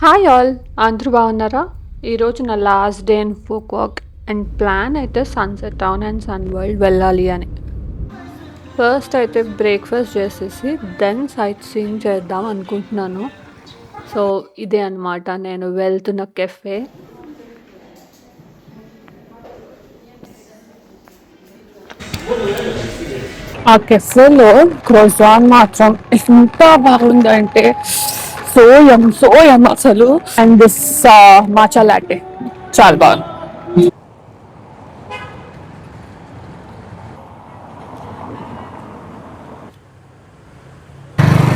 Hi all, అందరూ బాగున్నారా? ఈరోజు నా last day in Fukuoka and plan అయితే sunset town and sun world వెళ్ళాలి అని. ఫస్ట్ అయితే బ్రేక్ఫాస్ట్ చేసేసి దెన్ సైట్ సీయింగ్ చేద్దాం అనుకుంటున్నాను. సో ఇదే అనమాట నేను వెళ్తున్న కెఫే. ఆ కెఫేలో క్రోజాన్ మాత్రం ఎంత బాగుందంటే సో యం అసలు. అండ్ దిస్ మాచా లాటే చాలా బాగుంది.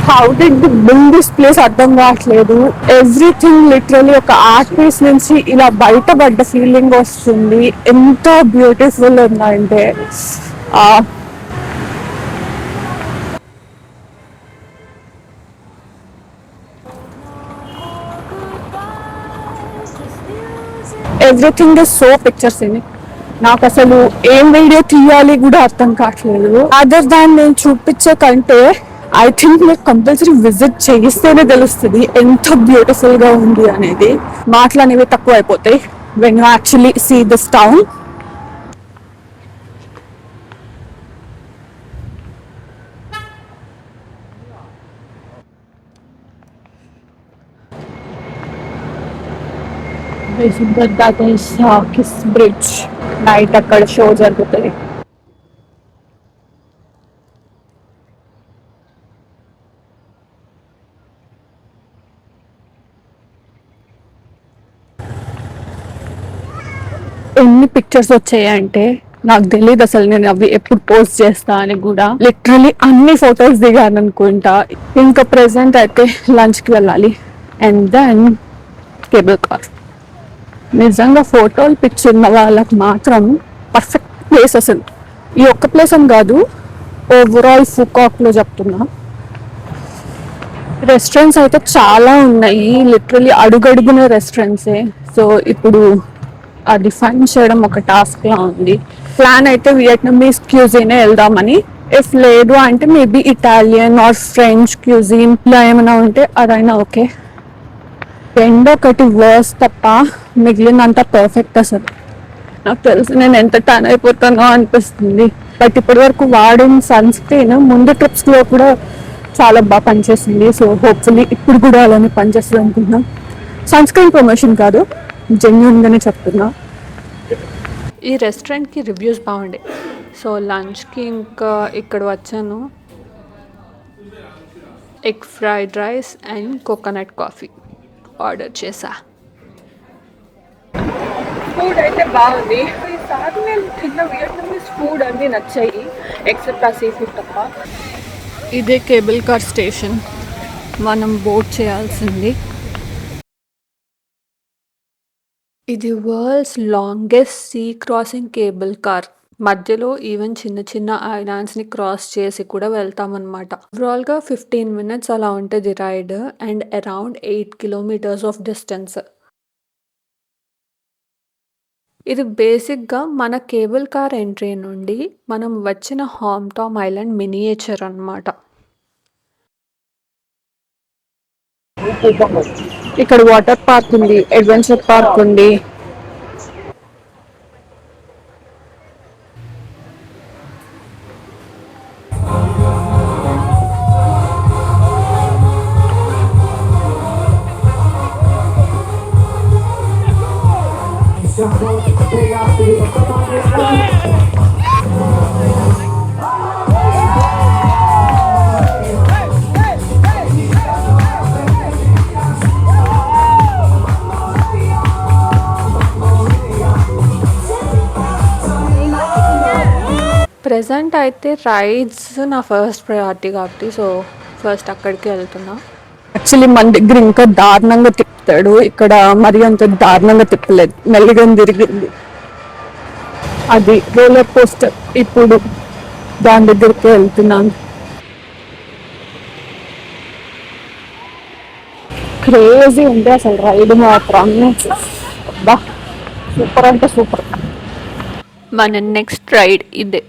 How did the build this place అర్థం కావట్లేదు. ఎవ్రీథింగ్ లిటరలీ ఒక ఆర్ట్ పీస్ నుంచి ఇలా బయటపడ్డ ఫీలింగ్ వస్తుంది. ఎంత బ్యూటిఫుల్ ఉందంటే everything is so pictures in it. నాకు అసలు ఏం వీడియో తీయాలి కూడా అర్థం కావట్లేదు. అదర్ దాన్ నేను చూపించే కంటే ఐ థింక్ మీరు కంపల్సరీ విజిట్ చేయిస్తేనే తెలుస్తుంది ఎంత బ్యూటిఫుల్ గా ఉంది అనేది. మాటలు అనేవి తక్కువ అయిపోతాయి when you actually see this town. That is Kiss Bridge. Night అక్కడ షో జరుగుతుంది. ఎన్ని పిక్చర్స్ వచ్చాయంటే నాకు తెలియదు అసలు నేను అవి ఎప్పుడు పోస్ట్ చేస్తా అని కూడా. లిటరలీ అన్ని ఫొటోస్ దిగాను అనుకుంటా. ఇంకా ప్రెసెంట్ అయితే లంచ్ కి వెళ్ళాలి అండ్ దెన్ కేబుల్ కార్. నిజంగా ఫోటోలు పిచ్చి ఉన్న వాళ్ళకి మాత్రం పర్ఫెక్ట్ ప్లేస్ అసలు. ఈ ఒక్క ప్లేస్ అని కాదు, ఓవరాల్ ఫుకాక్ లో చెప్తున్నా. రెస్టారెంట్స్ అయితే చాలా ఉన్నాయి, లిటరలీ అడుగడుగున రెస్టారెంట్సే. సో ఇప్పుడు అది ఫైండ్ చేయడం ఒక టాస్క్ లా ఉంది. ప్లాన్ అయితే వియట్నమీస్ క్యూజినే వెళ్దామని. ఇఫ్ లేదు అంటే maybe Italian or French cuisine ఇలా ఏమైనా ఉంటే అదైనా ఓకే. ఎండ్ ఒకటి వర్స్ తప్ప మిగిలినంత పర్ఫెక్ట్ అసలు. నాకు తెలుసు నేను ఎంత టర్న్ అయిపోతానో అనిపిస్తుంది. బట్ ఇప్పటి వరకు వాడిన సన్ స్క్రీన్ ముందు ట్రిప్స్ లో కూడా చాలా బాగా పనిచేసింది. సో హోప్ఫుల్లీ ఇప్పుడు కూడా అలానే పనిచేస్తుంది అనుకుంటున్నాం. సన్ స్క్రీన్ ప్రమోషన్ కాదు, జెన్యున్ గానే చెప్తున్నా. ఈ రెస్టారెంట్కి రివ్యూస్ బాగుండే. సో లంచ్కి ఇంకా ఇక్కడ వచ్చాను. Egg fried rice and coconut coffee order చేసా. ఫుడ్ అయితే బాగుంది. ఈసారి నేను తిన్న వియట్నమీస్ ఫుడ్ అన్నీ నచ్చాయి ఎక్సెప్ట్ ఆ సీ ఫుడ్ తప్ప. ఇదే కేబుల్ కార్ స్టేషన్, మనం బోట్ చేయాల్సింది. ఇది world's longest see crossing cable car. మధ్యలో ఈవెన్ చిన్న చిన్న ఐలాండ్స్ని క్రాస్ చేసి కూడా వెళ్తామన్నమాట. ఓవరాల్గా 15 minutes అలా ఉంటుంది ride and around 8 kilometers of distance. ఇది బేసిక్గా మన కేబుల్ కార్ ఎంట్రీ నుండి మనం వచ్చిన హామ్ టామ్ ఐలాండ్ మినియేచర్ అన్నమాట. ఇక్కడ వాటర్ పార్క్ ఉంది, అడ్వెంచర్ పార్క్ ఉంది. ప్రెజెంట్ అయితే రైడ్స్ నా ఫస్ట్ ప్రయారిటీ కాబట్టి సో ఫస్ట్ అక్కడికి వెళ్తున్నా. యాక్చువల్లీ మన దగ్గర ఇంకా దారుణంగా తిప్పుతాడు, ఇక్కడ మరి అంత దారుణంగా తిప్పలేదు, మెల్లిగా తిరిగింది. అది రోలర్ కోస్టర్. ఇప్పుడు దాని దగ్గరికి వెళ్తున్నాను. క్రేజీ ఉంది అసలు రైడ్ మాత్రం. బా సూపర్ అంటే సూపర్. మన నెక్స్ట్ రైడ్ ఇదే.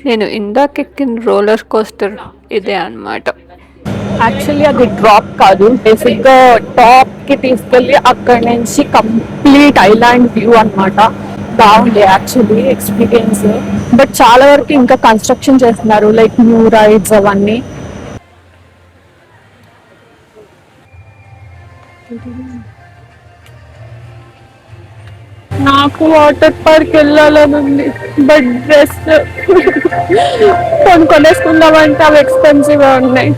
నేను ఇందాక ఎక్కిన రోలర్ కోస్టర్ ఇదే అన్నమాట. యాక్చువల్లీ అది డ్రాప్ కాదు, బేసిక్గా టాప్కి తీసుకెళ్ళి అక్కడి నుంచి కంప్లీట్ ఐలాండ్ వ్యూ అన్నమాట. బాగుంది యాక్చువల్లీ ఎక్స్పీరియన్స్. బట్ చాలా వరకు ఇంకా కన్స్ట్రక్షన్ చేస్తున్నారు, లైక్ న్యూ రైడ్స్ అవన్నీ. నాకు వాటర్ పార్క్ వెళ్ళాలని ఉంది, బట్ డ్రెస్ కొనుక్కొనేసుకుందామంటే అవి ఎక్స్పెన్సివ్గా ఉన్నాయి.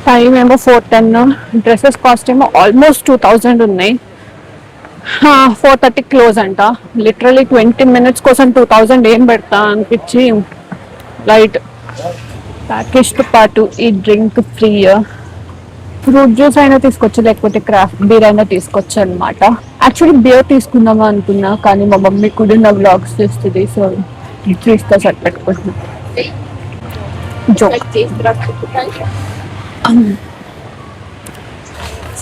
టైం ఏమో 4:10, డ్రెస్సెస్ కాస్ట్ ఏమో ఆల్మోస్ట్ 2000 ఉన్నాయి. 4:30 క్లోజ్ అంట. లిటరలీ 20 minutes కోసం 2000 ఏం పెడతా అనిపించి లైట్ ప్యాకేజ్తో పాటు ఈ డ్రింక్ ఫ్రీ. ఫ్రూట్ జ్యూస్ అయినా తీసుకొచ్చు, లేకపోతే క్రాఫ్ట్ బీర్ అయినా తీసుకొచ్చు అనమాట. యాక్చువల్లీ బియర్ తీసుకుందామా అనుకున్నా, కానీ మా మమ్మీ కూడా నా వ్లాగ్స్ చేస్తుంది, సో 3 సెట్ పెట్టుకుంటున్నా. జో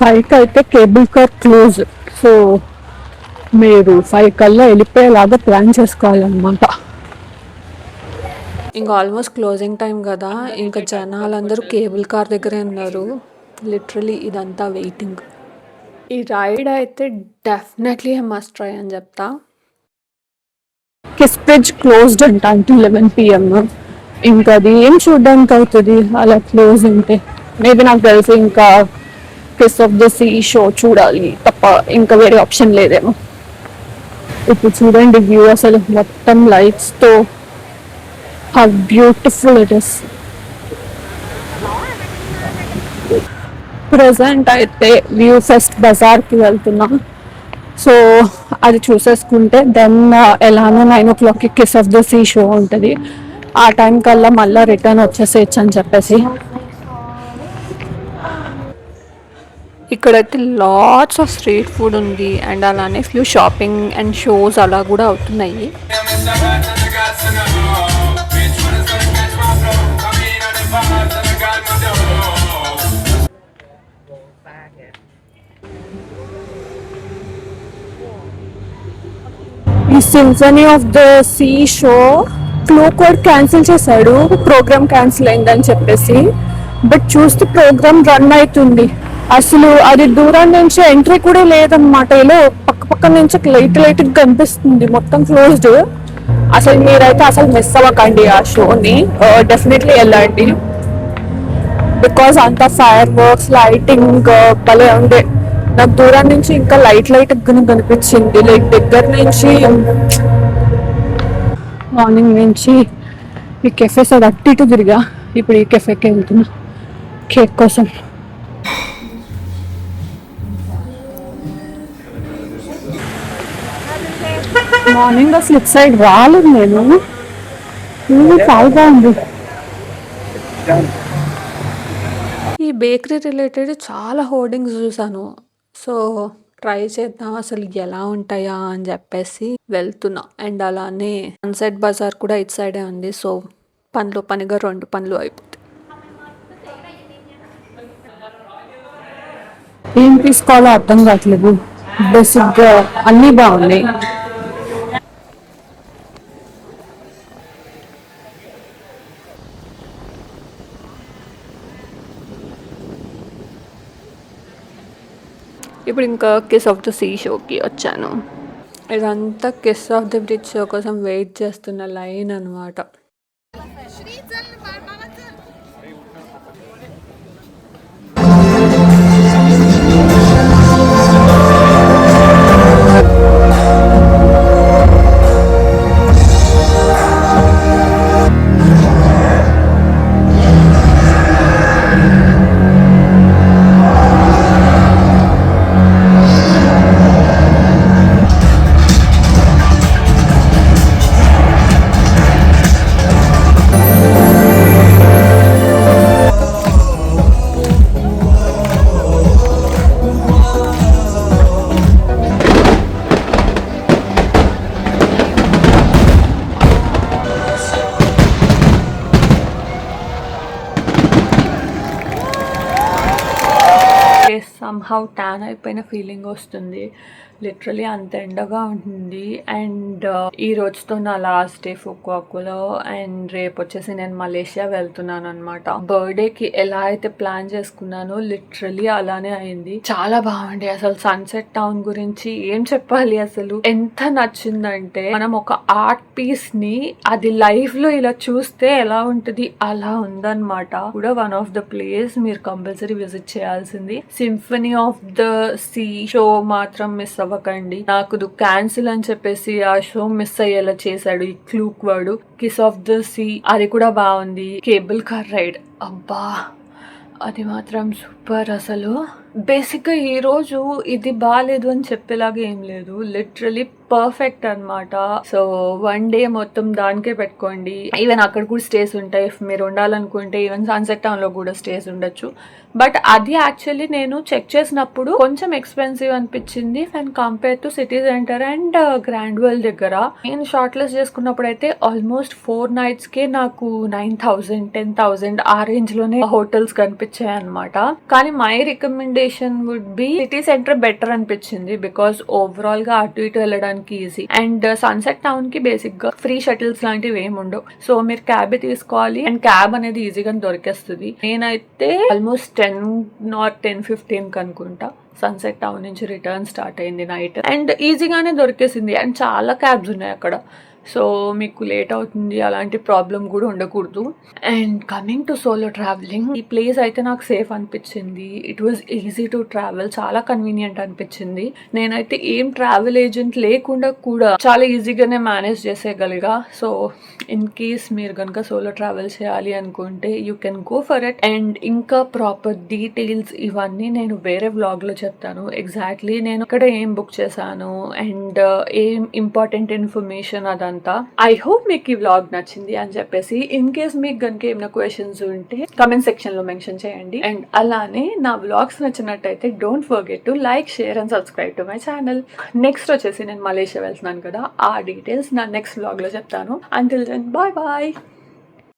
5కి అయితే కేబుల్ కార్ క్లోజ్, సో మీరు 5 కల్లా వెళ్ళిపోయేలాగా ప్లాన్ చేసుకోవాలన్నమాట. ఇంకా ఆల్మోస్ట్ క్లోజింగ్ టైం కదా, ఇంకా జనాలందరూ కేబుల్ కార్ దగ్గరే ఉన్నారు. లిటరలీ ఇదంతా వెయిటింగ్. ఈ రైడ్ అయితే డెఫినెట్లీ మస్ట్ ట్రై అని చెప్తా. కిస్ బ్రిడ్జ్ క్లోజ్డ్ అంట అంటూ 11 PM. ఇంకా అది ఏం చూడడానికి అవుతుంది అలా క్లోజ్ ఉంటే. మేబీ నాకు తెలిసి ఇంకా Kiss of the see show చూడాలి తప్ప ఇంకా వేరే ఆప్షన్ లేదేమో. ఇప్పుడు చూడండి వ్యూ అసలు మొత్తం లైట్స్తో, how beautiful it is. Present అయితే వ్యూ ఫెస్ట్ బజార్కి వెళ్తున్నాం, సో అది చూసేసుకుంటే దెన్ ఎలానో 9 o'clockకి kiss of the see show ఉంటుంది. ఆ టైం కల్లా మళ్ళీ రిటర్న్ వచ్చేసేయచ్చు అని చెప్పేసి. ఇక్కడైతే లాట్స్ ఆఫ్ స్ట్రీట్ ఫుడ్ ఉంది, అండ్ అలానే ఫ్యూ షాపింగ్ అండ్ షోస్ అలా కూడా అవుతున్నాయి. ఈ Symphony of the see show క్లూ కోడ్ క్యాన్సిల్ చేశాడు, ప్రోగ్రామ్ క్యాన్సిల్ అయిందని చెప్పేసి. బట్ చూస్తే ప్రోగ్రామ్ రన్ అవుతుంది. అసలు అది దూరం నుంచి ఎంట్రీ కూడా లేదన్నమాట, ఇలా పక్క పక్క నుంచి లైట్ కనిపిస్తుంది, మొత్తం క్లోజ్డ్. అసలు మీరైతే అసలు మిస్ అవ్వకండి ఆ షోని, డెఫినెట్లీ వెళ్ళండి. బికాస్ అంత ఫైర్ వర్క్స్ లైటింగ్ భలే ఉండే. నాకు దూరం నుంచి ఇంకా లైట్ కనిపించింది, లైక్ దగ్గర నుంచి. మార్నింగ్ నుంచి ఈ కెఫేస్ అది అట్టి ఇటు తిరిగా, ఇప్పుడు ఈ కెఫేకి వెళ్తున్నా కేక్ కోసం. మార్నింగ్ అసలు ఇటు సైడ్ రాలేదు నేను, చాలా బాగుంది. ఈ బేకరీ రిలేటెడ్ చాలా హోర్డింగ్స్ చూసాను, సో ట్రై చేద్దాం అసలు ఎలా ఉంటాయా అని చెప్పేసి వెళ్తున్నా. అండ్ అలానే సన్సెట్ బజార్ కూడా ఇటు సైడే ఉంది, సో పనిగా 2 పనులు అయిపోతాయి. ఏం తీసుకోవాలో అర్థం కావట్లేదు, బేసిక్గా అన్నీ బాగున్నాయి. ఇప్పుడు ఇంకా కిస్ ఆఫ్ ద సీ షోకి వచ్చాను. ఇదంతా kiss of the bridge show కోసం వెయిట్ చేస్తున్న లైన్ అనమాట. సమ్హౌ ట్యాన్ అయిపోయిన ఫీలింగ్ వస్తుంది. లిటరలీ అంత ఎండగా ఉంటుంది. అండ్ ఈ రోజుతో నా లాస్ట్ డే ఫుకువోకాలో. అండ్ రేపు వచ్చేసి నేను మలేషియా వెళ్తున్నాను అనమాట. బర్త్డేకి ఎలా అయితే ప్లాన్ చేసుకున్నానో లిటరలీ అలానే అయింది. చాలా బాగుంది. అసలు సన్సెట్ టౌన్ గురించి ఏం చెప్పాలి, అసలు ఎంత నచ్చిందంటే మనం ఒక ఆర్ట్ పీస్ ని అది లైఫ్ లో ఇలా చూస్తే ఎలా ఉంటుంది అలా ఉందన్నమాట. కూడా వన్ ఆఫ్ ద ప్లేస్ మీరు కంపల్సరీ విజిట్ చేయాల్సింది. Symphony of the see show మాత్రం మిస్ అవ్వకండి. నాకు క్యాన్సిల్ అని చెప్పేసి ఆ షో మిస్ అయ్యేలా చేశాడు ఈ క్లూక్ వాడు. కిస్ ఆఫ్ ద సీ అది కూడా బాగుంది. కేబుల్ కార్ రైడ్ అబ్బా అది మాత్రం సూపర్. అసలు బేసిక్గా ఈరోజు ఇది బాగాలేదు అని చెప్పేలాగా ఏం లేదు, లిటరలీ పర్ఫెక్ట్ అనమాట. సో వన్ డే మొత్తం దానికే పెట్టుకోండి. ఈవెన్ అక్కడ కూడా స్టేస్ ఉంటాయి. మీరు ఉండాలనుకుంటే ఈవెన్ సన్సెట్ టౌన్ లో కూడా స్టేస్ ఉండొచ్చు. బట్ అది యాక్చువల్లీ నేను చెక్ చేసినప్పుడు కొంచెం ఎక్స్పెన్సివ్ అనిపించింది and compare to city centre and grand world దగ్గర. నేను షార్ట్ లిస్ట్ చేసుకున్నప్పుడు అయితే ఆల్మోస్ట్ 4 nights కే నాకు 9,000 10,000 ఆ రేంజ్ లోనే హోటల్స్ కనిపించాయి అనమాట. కానీ my recommendation would be city centre better అనిపించింది. బికాస్ ఓవరాల్ గా అటు ఇటు వెళ్ళడానికి ఈజీ. అండ్ సన్సెట్ టౌన్ కి బేసిక్ గా ఫ్రీ షటిల్స్ లాంటివి ఏమి ఉండవు. సో మీరు క్యాబ్ తీసుకోవాలి అండ్ క్యాబ్ అనేది ఈజీగా దొరికేస్తుంది. నేనైతే ఆల్మోస్ట్ 10:15 అనుకుంటా సన్సెట్ టౌన్ నుంచి రిటర్న్ స్టార్ట్ అయింది నైట్. అండ్ ఈజీగానే దొరికేసింది. అండ్ చాలా క్యాబ్స్ ఉన్నాయి అక్కడ. సో మీకు లేట్ అవుతుంది అలాంటి ప్రాబ్లం కూడా ఉండకూడదు. And coming to solo travelling, ఈ ప్లేస్ అయితే నాకు సేఫ్ అనిపించింది. It was easy to travel, చాలా కన్వీనియంట్ అనిపించింది. నేనైతే ఏం ట్రావెల్ ఏజెంట్ లేకుండా కూడా చాలా ఈజీగానే మేనేజ్ చేసేయగలిగా. సో ఇన్ కేస్ మీరు కనుక సోలో ట్రావెల్ చేయాలి అనుకుంటే you can go for it. And ఇంకా ప్రాపర్ డీటెయిల్స్ ఇవన్నీ నేను వేరే వ్లాగ్ లో చెప్తాను. ఎగ్జాక్ట్లీ నేను ఇక్కడ ఏం బుక్ చేశాను అండ్ ఏం ఇంపార్టెంట్ ఇన్ఫర్మేషన్ అదంతా. ఐ హోప్ మీకు ఈ వ్లాగ్ నచ్చింది అని చెప్పేసి. ఇన్ కేస్ మీకు కనుక ఏమైనా క్వశ్చన్స్ ఉంటే కమెంట్ సెక్షన్ లో మెన్షన్ చేయండి. అండ్ అలానే నా వ్లాగ్స్ నచ్చినట్టయితే don't forget to like, share and subscribe to my channel. Next వచ్చేసి నేను మలేషియా వెళ్తున్నాను కదా, ఆ డీటెయిల్స్ నా నెక్స్ట్ వ్లాగ్ లో చెప్తాను. Until then bye bye.